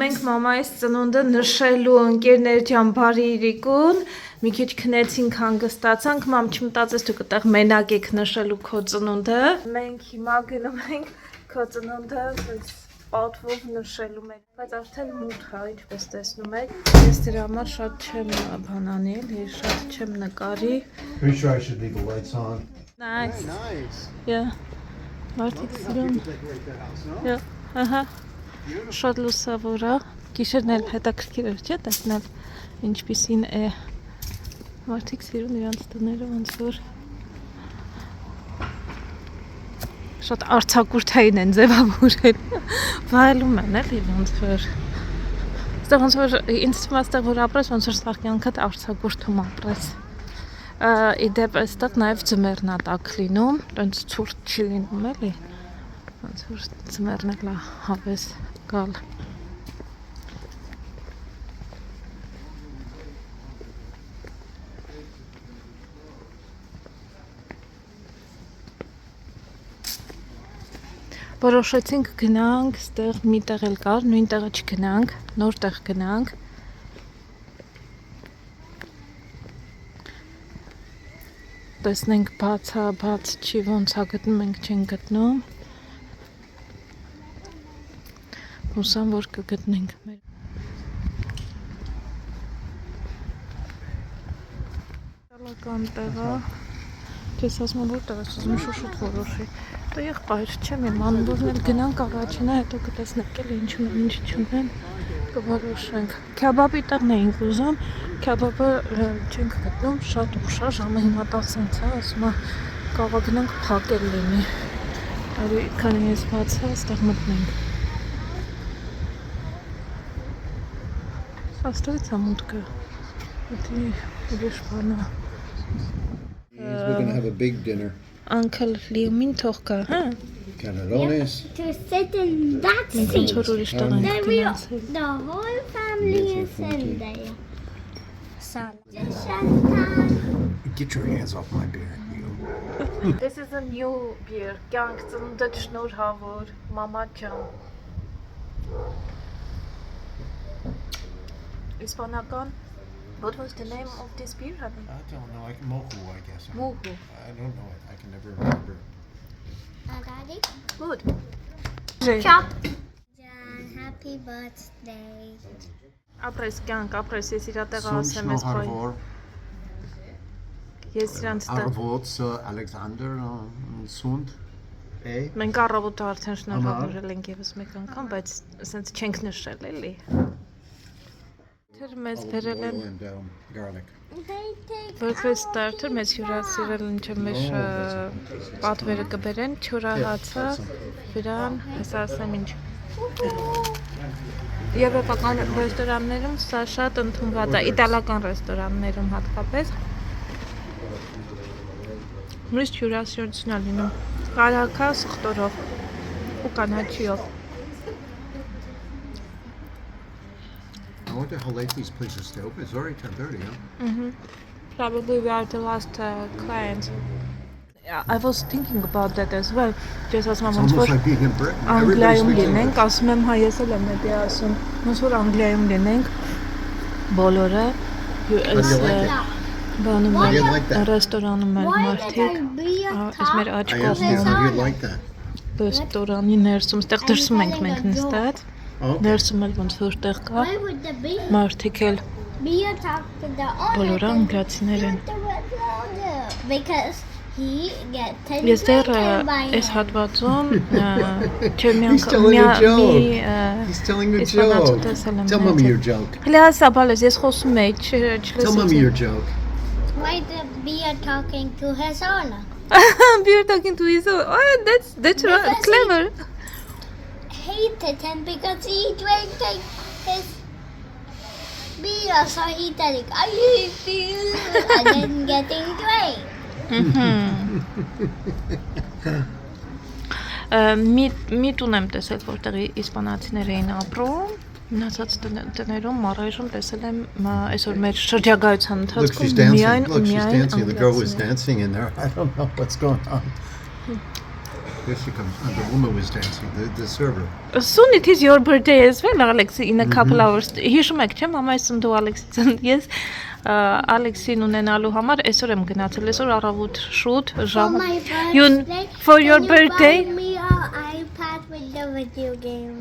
մենք մամայից ծնունդը նշելու ընկերներ ջան բարի իրիկուն մի քիչ քնեցինք հանգստացանք մամ չմտածես դուք այդտեղ մենակ եք նշելու քո ծնունդը մենք հիմա գնում ենք քո ծնունդը պատվով նշելու մեկ բայց արդեն մութ է ինչպես տեսնում եք ես դրա համար շատ չեմ բանանել ես շատ չեմ նկարի Pretty sure I should leave the lights on. Nice. Nice. Yeah. Մարդիկ սիրուն Yeah. Ահա Շատ լուսավոր է, գիշերն էլ հետաքրքիր էր, չէ՞, տեսնել ինչպիսին է մարդիկ սիրուն իրանց տները ոնց որ շատ արցակուրթային են ձևավորել, վայելում են էլի ոնց որ այստեղ ոնց որ ինձ թվում է այստեղ որ ապրես ոնց որ սաղ կյանքդ արցակուրթում ապրես իդեպ այստեղ նաև ձմեռն է տաք լինում, տենց ցուրտ չի լինում էլի ոնց որ ձմեռն էլ է հավես գալ Որոշեցինք գնանք, ստեղ մի տեղ էլ կար, նույն տեղը չգնանք, նոր տեղ գնանք Տեսնենք բացա, բաց չի, ոնց է գտնում, մենք չենք գտնում Հուսամ, որ կգտնենք մեր Տալական տեղը Կես ասում որտեղ ես ուզում շուշուտ որոշի Դա եղբայր չեմ իմ անվորն էլ գնանք առաջինը հետո կտեսնենք էլ ինչ ունեն ինչ չունեն կորոշենք Քյաբաբի տեղն էինք ուզում Քյաբաբը չենք գտնում շատ ուշ է ժամը հիմա 10-ից է ասում կարող գնանք փակել լինի Արի քանի ես բացա այստեղ մտնենք Աստղից է մուտքը Դի ուրիշ բան է We're going to have a big dinner. Uncle Liumin թող կա, հա? Canelones. To sit in that Մենք seat. ոնց որ ուրիշ տեղ Then ենք we, գնացել the whole family is in there. Salad. Get your hands off my beer, you. This is a new beer կյանք ծնունդը շնորհավոր մամա ջան Իսպանական What was the name of this beer, honey? I don't know. Mohu, I guess. Mohu. I don't know it. I can never remember. Daddy? Good. Chop. John, happy birthday. Ապրես կյանք, ապրես ես իրա տեղը Sunt ասեմ ես բայ Harvor. Ես իրանց տեղ Arvots, Alexander, Sunt. Մենք առավոտը արդեն շնորհավորել ենք եւս մեկ անգամ, բայց ասենց չենք նշել էլի Թեր մեզ բերել են and garlic. Որպես ստարտեր մեզ հյուրասիրել են չէ մեր պատվերը կբերեն չորահացը վրան հեսա ասեմ ինչ Եվրոպական ռեստորաններում սա շատ ընդունված է իտալական ռեստորաններում հատկապես Միշտ հյուրասիրություն է լինում կարակա սխտորով ու կանաչիով I wonder how late these places stay open. It's already 10:30, huh? Probably we are the last clients. Yeah, I was thinking about that as well. Just as It's almost like being in Britain. Everybody Անգլիայում speaks լինենք, English. ասում եմ հայ ես էլ եմ դա ասում։ Ոնց որ Անգլիայում լինենք բոլորը բանում I didn't like that. ռեստորանում են Why did մարդիկ, I be a այս մեր աջ I asked you կողմում how you like that. ռեստորանի ներսում, ստեղ դրսում ենք մենք նստած, Okay. ներսում էլ ոնց որ տեղ կա, Why would the bee մարդիկ էլ talk to the owner? բոլորը անգլիացիներ են։ Because he gets Ես դեռ այս հատվածում չեմ մի He's telling a joke. He's telling a joke. Tell mommy your joke. Հələ ասա բալես ես խոսում եի, Tell mommy your joke. Why the bee talking to his owner? You're talking to his own. Oh, that's right. Because Clever. Hated him because he drank his beer, so he said, I hate you, and then getting drank. Մի տուն եմ տեսել, որտեղ իսպանացիներ էին ապրում, մնացած տներում առայժմ տեսել եմ այսօր մեր շրջագայության Look, she's ընթացքում dancing. միայն Look, she's dancing. The girl was անգլիացիներ։ dancing in there. I don't know what's going on. Here she comes. The woman was dancing. The server. Soon it is your birthday as well, Alex, in a couple hours. Հիշում եք, չէ՞, մամայից ծննդու Ալեքսից ես Ալեքսին ունենալու համար այսօր եմ գնացել, այսօր առավոտ շուտ ժամ for your birthday Buy me an iPad with the video game.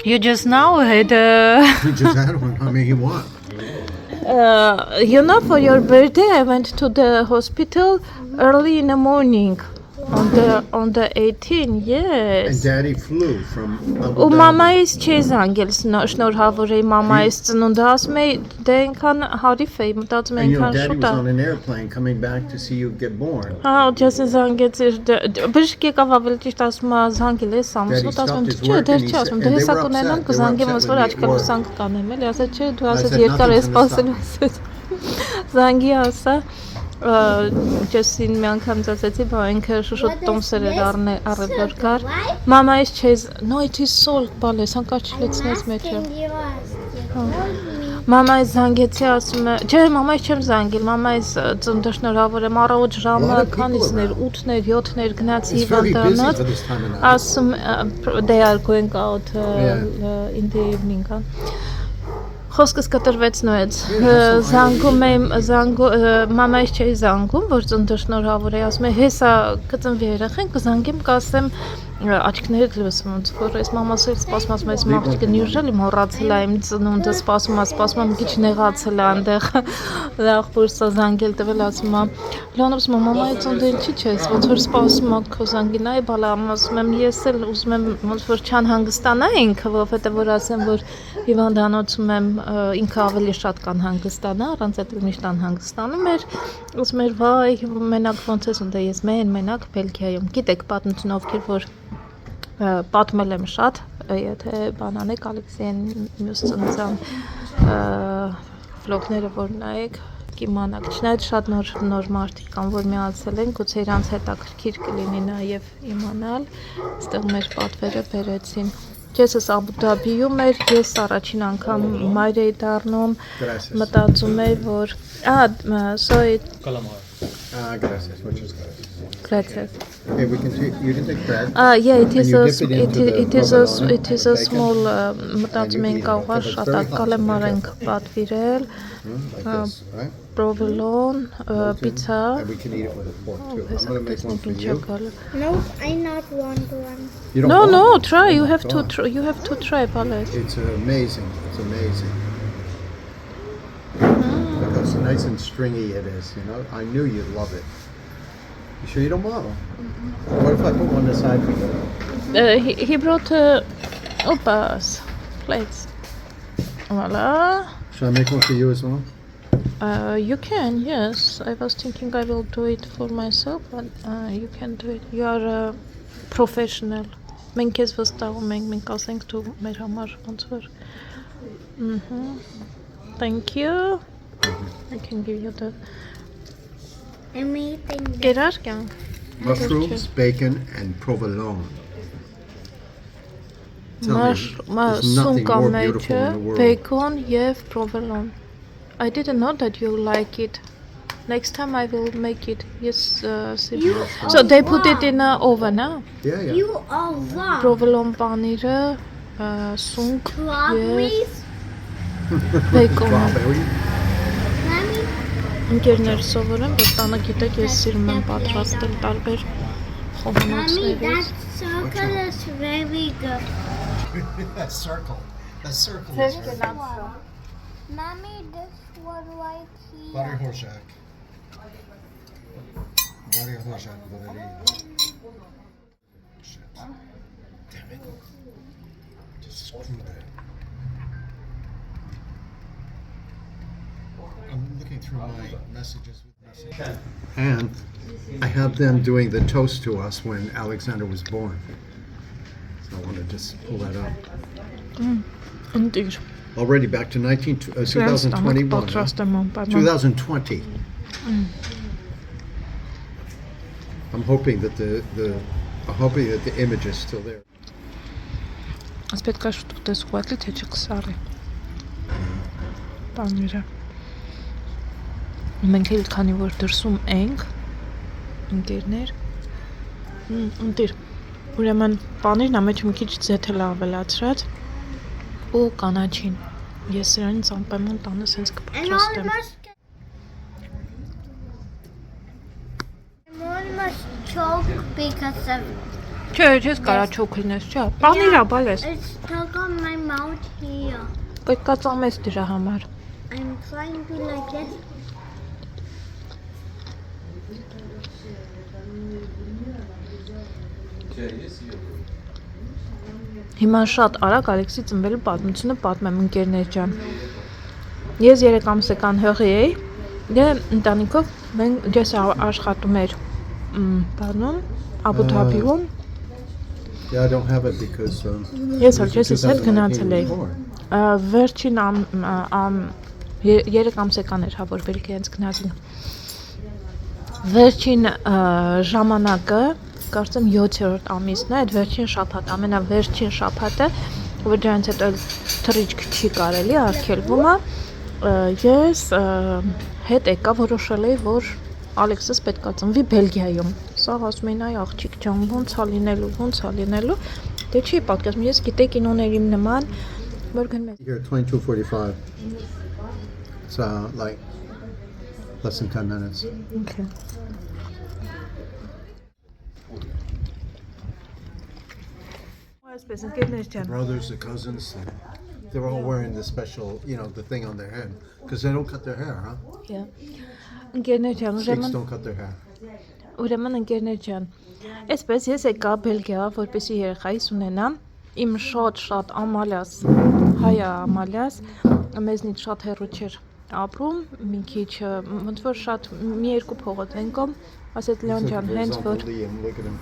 you just now had You just had one. How many you want? you know, for your birthday I went to the hospital early in the morning on the 18, And yes. Daddy flew from Abu Ու Dhabi. մամայից չի զանգել շնորհավոր էի մամայից ծնունդը ասում էի դե այնքան հարիվ էի մտածում And էի այնքան Daddy շուտ was է on an airplane coming back to see you get born. հա ջասը զանգեց բժիշկ եկավ ավելի ճիշտ ասում է զանգել ես ամուսնուդ ասում եմ չէ դեռ չի ասում դե հեսա կունենամ կզանգեմ ոնց որ աչքերով զանգ կանեմ էլի ասա չէ դու ասած երկար ես սպասել զանգի ասա Ջեսին մի անգամ ասացի բա ինքը շուշուտ տոմսեր էր առել կար մամայից չես no it is salt բալես հանկարծ չլեցնես մեջը մամայից զանգեցի ասում է չէ մամայից չեմ զանգել մամայից ծննդը շնորհավոր եմ առավոտ ժամը քանիսներ 8-ներ 7-ներ գնացի It's very busy հիվանդանոց for this time of night. ասում they are going out in the evening Խոսքս կտրվեց նույնց զանգում եմ մամայից չէի զանգում որ ծննդը շնորհավոր է ասում է հեսա կծնվի երեխեն կզանգեմ կասեմ աչքներդ լսում ոնց որ այս մամաս էլ սպասում այս մարդիկը նյուրժելի մոռացել է իմ ծնունդը սպասում մի քիչ նեղացել է այնտեղ ախորս զանգել տվել ասում է Լեոնոս մամայի ծնունդը ինչի՞ չես ոնց որ սպասում ա քո զանգին այ բալա ասում եմ ես էլ ուզում եմ ոնց որ չանհանգստանայինք որովհետեւ որ ասեմ որ հիվանդանոցում եմ ինքը ավելի շատ կան հանգստանա առանց այդ միշտ անհանգստանում էր ասում էր վայ մենակ ոնց ես ունդ ես մենակ Բելգիայում գիտեք պատմություն ովքեր որ պատմել եմ շատ եթե բանանեք Ալեքսեյն մյուս ծնծան վլոգները որ նայեք կիմանաք չնայած շատ նոր մարդիկ կան որ միացել են գուցե իրանց հետաքրքիր կլինի նաև իմանալ այստեղ մեր պատվերը բերեցին Ես Աբու Դաբիում էր, ես առաջին անգամ մայր էի դառնում, մտածում էի, որ Gracias. Muchas gracias. Gracias. Okay, you can take bread. Yeah, it is And you dip it into the it is a bacon. small մտածում ենք կարող շատ ակալեմար ենք պատվիրել, Like this, right? provolone, pizza. And we can eat it with a fork too. I'm going to make one for you. No, I not want one. You don't No, want no, one? try. You Oh my have to God. try. You have to try, Palet. It's amazing. It's amazing. Look how nice and stringy it is, you know. I knew you'd love it. You sure you don't want one? What if I put one aside for you? He brought opas plates. Voila. Should I make one for you as well? You can, yes. I was thinking I will do it for myself, but you can do it. You are a professional. Մենք ես վստահում ենք, մենք ասենք դու մեր համար ոնց որ Thank you. I can give you the I'm eating that. Gerard gang. Mushrooms, bacon, and provolone. Tell me, there's nothing more beautiful in the world. Bacon, եւ provolone. I didn't know that you like it. Next time I will make it. Yes, You so they are put it in an oven, huh? Yeah, yeah. You are wrong. Provolone panire, sunk, Strawberries? bacon. Strawberry. Mommy? Ընկերներ սովորեմ, որ տանը գիտեք, ես սիրում եմ պատրաստել տարբեր Mommy, խոհանոցներից։ that circle is very good. That circle. That circle is very Mommy, this one right here. Butter Horzak. Butter Horzak. Shit. Damn it. Just screw that. I'm looking through my messages. And I have them doing the toast to us when Alexander was born. So I want to just pull that up. Ընտիր։ Already back to 2021. huh? Պատրաստ եմ անպայման։ 2020. I'm hoping that the image is still there. Аз պետք է շուտ ուտես ուղղակի թե չկսարի։ Պանիրը։ Մենք էլ քանի որ դրսում ենք ընկերներ Ընտիր։ Ուրեմն պանիրն ամեջ մի քիչ ձեթել ավելացրած ու կանաչին։ Ես սրանից անպայման տանը սենց And կպատրաստեմ։ Mom must choke because of Չէ, չես կարա չոքլնես, չէ։ Պանիրա բալես։ it's stuck on my mouth here. Կկածամես դրա համար։ I'm trying to like this. Հիմա շատ արագ Ալեքսի ծնվելու պատմությունը պատմեմ ընկերներ ջան։ Ես 3 ամսական հղի էի, դե ընտանիքով մենք ես աշխատում էր բանում Աբու Դաբիում։ Yeah, I don't have it because Ես հորջես հետ գնացել էի։ Վերջին 3 ամսական էր, հա, որ բերք իրենց գնացին։ Վերջին ժամանակը, կարծեմ 7-րդ ամիսն է, այդ վերջին շաբաթ, ամենավերջին շաբաթը, որ դրանից հետո թռիչք չի կարելի, արգելվում է, ես հետ եկա որոշել էի, որ Ալեքսս պետք է ծնվի Բելգիայում։ Սա ասում էին, այ աղջիկ ջան, ոնց է լինելու, դե չի պատկերացնում, ես գիտեի կինոների նման, որ գնում եմ։ here 22:45. It's like less than 10 minutes. Okay. Այսպես ընկերներ ջան։ Brothers, the cousins, they're all wearing the special, the thing on their head because they don't cut their hair, huh? Yeah. Ընկերներ ջան, Sikhs don't cut their hair. ուրեմն ընկերներ ջան։ Այսպես ես եկա Բելգիա, որպեսզի երեխայիս ունենամ։ Իմ շատ ամալյաս, հայա ամալյաս, մեզնից շատ հեռու չէր ապրում, մի քիչ ոնց որ շատ մի երկու փողոց ենկոմ, ասեց Լեոն ջան, հենց որ Look at him.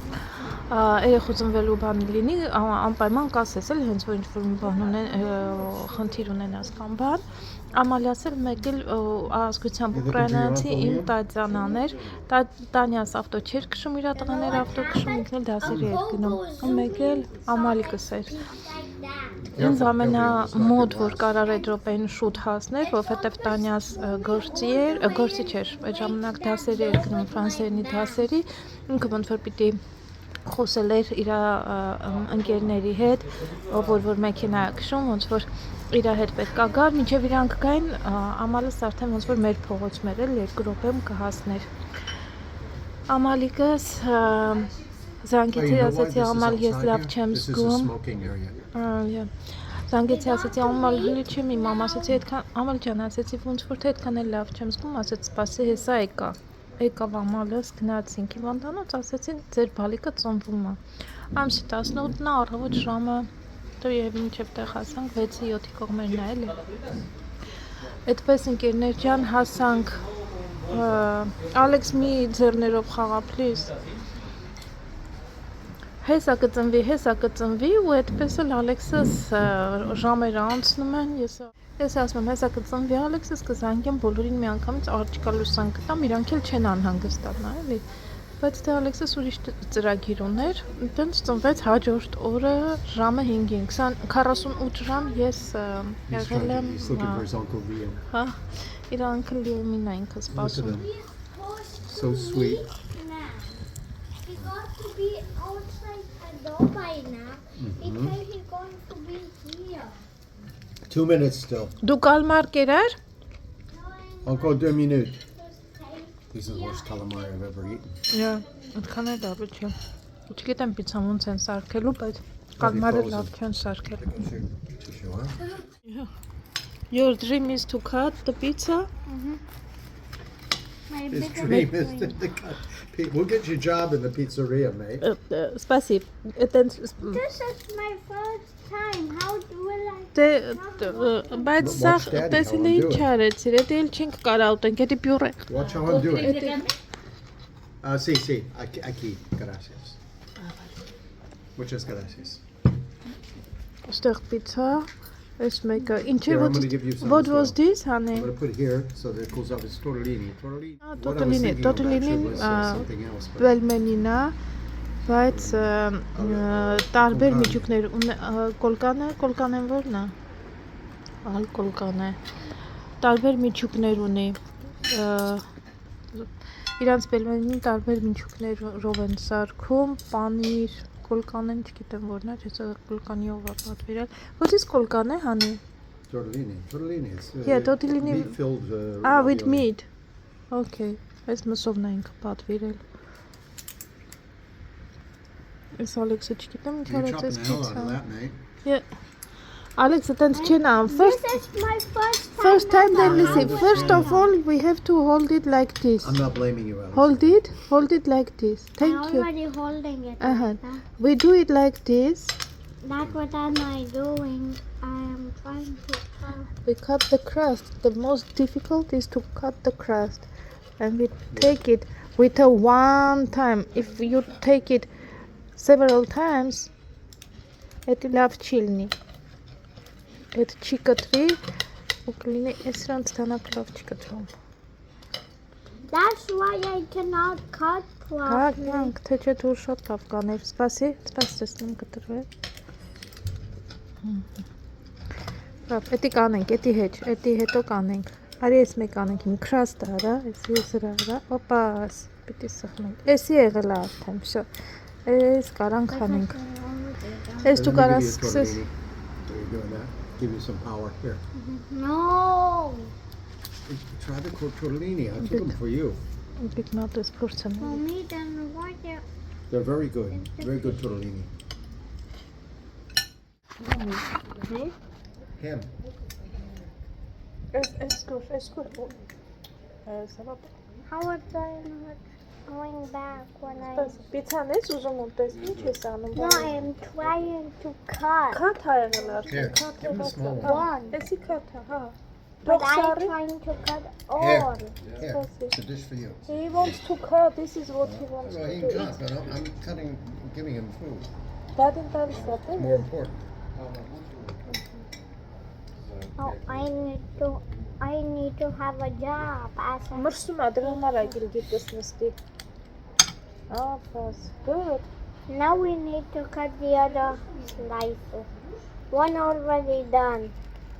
երեխու ծնվելու բան լինի, անպայման կասես էլ հենց որ ինչ-որ մի բան խնդիր ունենաս կամ բան, ամալյաս էլ մեկ էլ ազգությամբ ուկրաինացի իմ տատյանան էր, Տանյաս ավտո չէր քշում, իր տղաները ավտո քշում, ինքն էլ դասերի էր գնում, մեկ էլ ամալիկս էր։ Ինձ ամենամոտ, որ կարար այդ րոպեին շուտ հասներ, որովհետև Տանյաս գործի չէր, այդ ժամանակ դասերի էր գնում ֆրանսերենի դասերի, ինքը ոնց որ պիտի խոսել էր իր ընկերների հետ, որ մեքենա քշում, ոնց որ իր հետ պետք է գար, մինչև իրանք գային, ամալս արդեն ոնց որ մեր փողոցում էր, 2 րոպեում կհասներ։ Ամալիկս զանգեցի, ասեցի Ամալ, ես լավ չեմ զգում։ Զանգեցի, ասեցի Ամալ, հլի չեմ իմամ, ասեցի Ամալ ջան, ասեցի ոնց որ թե այդքան էլ լավ չեմ զգում, ասեց սպասի, հեսա եկավ Ամալս, գնացինք հիվանդանոց, ասեցին ձեր բալիկը ծնվում է։ Ամսի 18-ն առավոտ ժամը եւ մինչեւ տեղ հասանք 6-7-ի կողմերն է էլի։ Այդպես ընկերներ ջան հասանք Ալեքս մի ձեռներով խաղա please։ Հեսա կծնվի ու այդպես էլ Ալեքսս ժամերը անցնում են, ես ասում եմ հեսա կծնվի Ալեքսս կզանգեմ բոլորին միանգամից աղջիկա լուսան կտամ, իրանք էլ չեն անհանգստանա, էլի։ Բայց դե Ալեքսս ուրիշ ծրագիր ուներ, այդպես ծնվեց հաջորդ օրը ժամը 5-ին, 48 ժամ ես եղել եմ, հա, իր uncle Liam-ին ինքը սպասում։ So sweet. He got to be outside the door by now. He said he's going to be here. 2 minutes still. Դու կալմար կերար։ Encore 2 minutes. This is the worst calamari I've ever eaten. Yeah, այդքան է լավ չէ։ Չգիտեմ պիցան ոնց են սարքելու, բայց կալմարը լավ չեն սարքել։ Tissue, huh? Your dream is to cut the pizza? My His bigger dream is to cut. We'll get you a job in the pizzeria, mate. Спасибо. This is my first time. How will I? Բայց սա տեսել էի ինչ արեցիր, դա էլ չենք կարող ուտենք, դա պյուրե։ Watch how I'm doing it. Sí, aquí, gracias. Muchas gracias. Ստեղ pizza, այս մեկը, ինչ Here, է, I'm gonna give you some what as was well. this, honey? I'm gonna put it here so that it goes up. It's tortellini. Tortellini. What I was Tortellini, thinking of actually tortellini, was something else. But Բելմենին է, բայց տարբեր միջուկներ կոլկանը որն է? Ալ կոլկան է։ Տարբեր միջուկներ ունի։ Իրանց բելմենին տարբեր միջուկներով են սարքում, պանիր, կոլկանեն, չգիտեմ որն է, հեսա կոլկանիով է պատվիրել։ Ո՞նց կոլկան է, հանի։ Tortellini. It's Yeah, tortellini. meat filled. With meat. Okay, այս մսովն է ինքը պատվիրել։ Այս Ալեքսը չգիտեմ ինչ You're արեց chopping այս the hell out of պիցցան։ that, mate. Yeah. Ալեքսը տենց չեն անում։ This is my first First time let me see. ever. First of all, we have to hold it like this. I'm not blaming you, Alex. Hold it like this. Thank I'm you. already holding it. Uh-huh. Like that. We do it like this. That's what am I doing? I am trying to cut. We cut the crust. The most difficult is to cut the crust. And we take it with a one time. If you take it several times, it will have chilni. It chikatri. Uklini esrant tanak love chikatrom. That's why I cannot cut properly. Կանք, թե չէ դու շատ լավ կաներ։ Սպասի, տեսնեմ կտրվել։ Լավ, էդի կանենք, էդի հետո կանենք։ Արի ես մեկ կանենք, իմ քրաստը արա, էսի սրա, օպաս, պիտի սխնենք։ Էսի եղել է արդեն, всё։ Էս կարանք անենք։ Էս դու կարաս սկսես։ You're doing that. Give you some power here. No. Try the tortellini. I took them for you. Բիգ նոտես փորձեմ։ Mommy, then why do They're very good. Very good tortellini. Him. Էս կուր։ Սավապ։ how are they not going back when I... Պիցան ես ուզում ուտես, ինչ ես անում։ No, I am trying to cut. Քաթ ա եղել Here, արդեն, give him a small one. One. Էսի քաթ է, հա։ But Թող I'm սարի։ trying to cut Here. all. Here, it's a dish for you. He wants to cut, this is what he wants Well, to he do. can cut, but I'm cutting, giving him food. Դադին տալիս է, It's more important. Oh, I need to have a job as a... Մրսում է, դրա համար է գիլգիտս նստի։ Ափաս, good. Now we need to cut the other slices. One already done.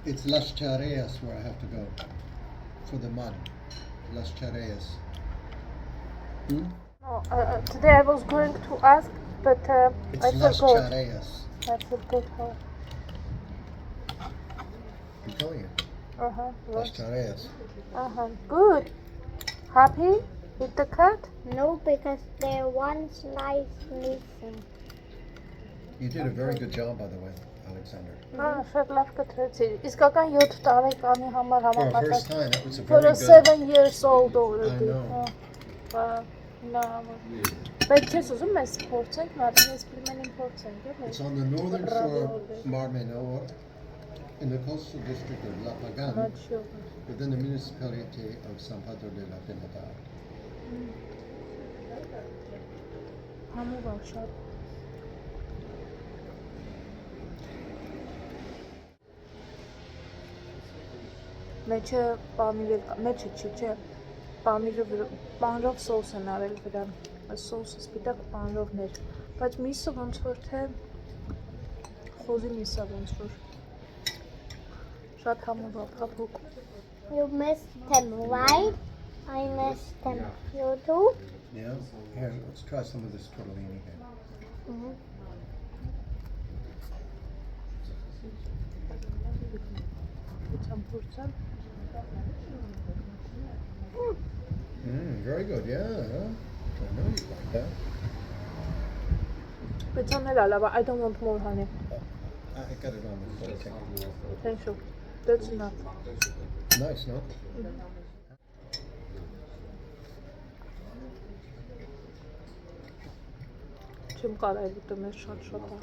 It's Las Chareas where I have to go for the mud. Las Chareas. No, today I was going to ask, but It's I Las forgot. Chareas. I forgot how. I'm telling you. Las Yes. Chareas. Good. Happy with the cut? No, because there one slice missing. You did a very good job, by the way, Alexander. Շատ լավ կտրեցի։ Իսկական 7 տարեկանի համար For a first համապատասխան։ time, that was a For very a good. 7 years old already. I know. Բայց չես ուզում mēs փորձենք, նարինես պլիմենին փորձենք, It's on the northern shore of Mar Menor, in the coastal district of La Pagan, Not sure. within the municipality of San Pedro de la Pinatar. Համով ա շատ։ Մեջը պանիրը, մեջը չէ, պանրով սոուս են արել վրան, այս սոուսը սպիտակ պանրովներ, բայց միսը ոնց որ թե խոզի միսը ոնց որ, շատ համով ա, փափուկ։ You missed him, right? I missed him. You too? Yeah? Here, let's try some of this tortellini here. Very good, yeah. I know you like that. I don't want more honey. I got it on the plate. Thank you. That's enough. Nice, no? Չեմ կարայ ուտեմ, ես շատ ա։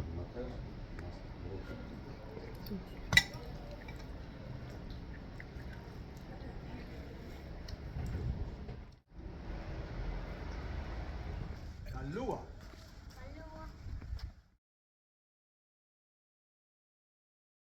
Kalua.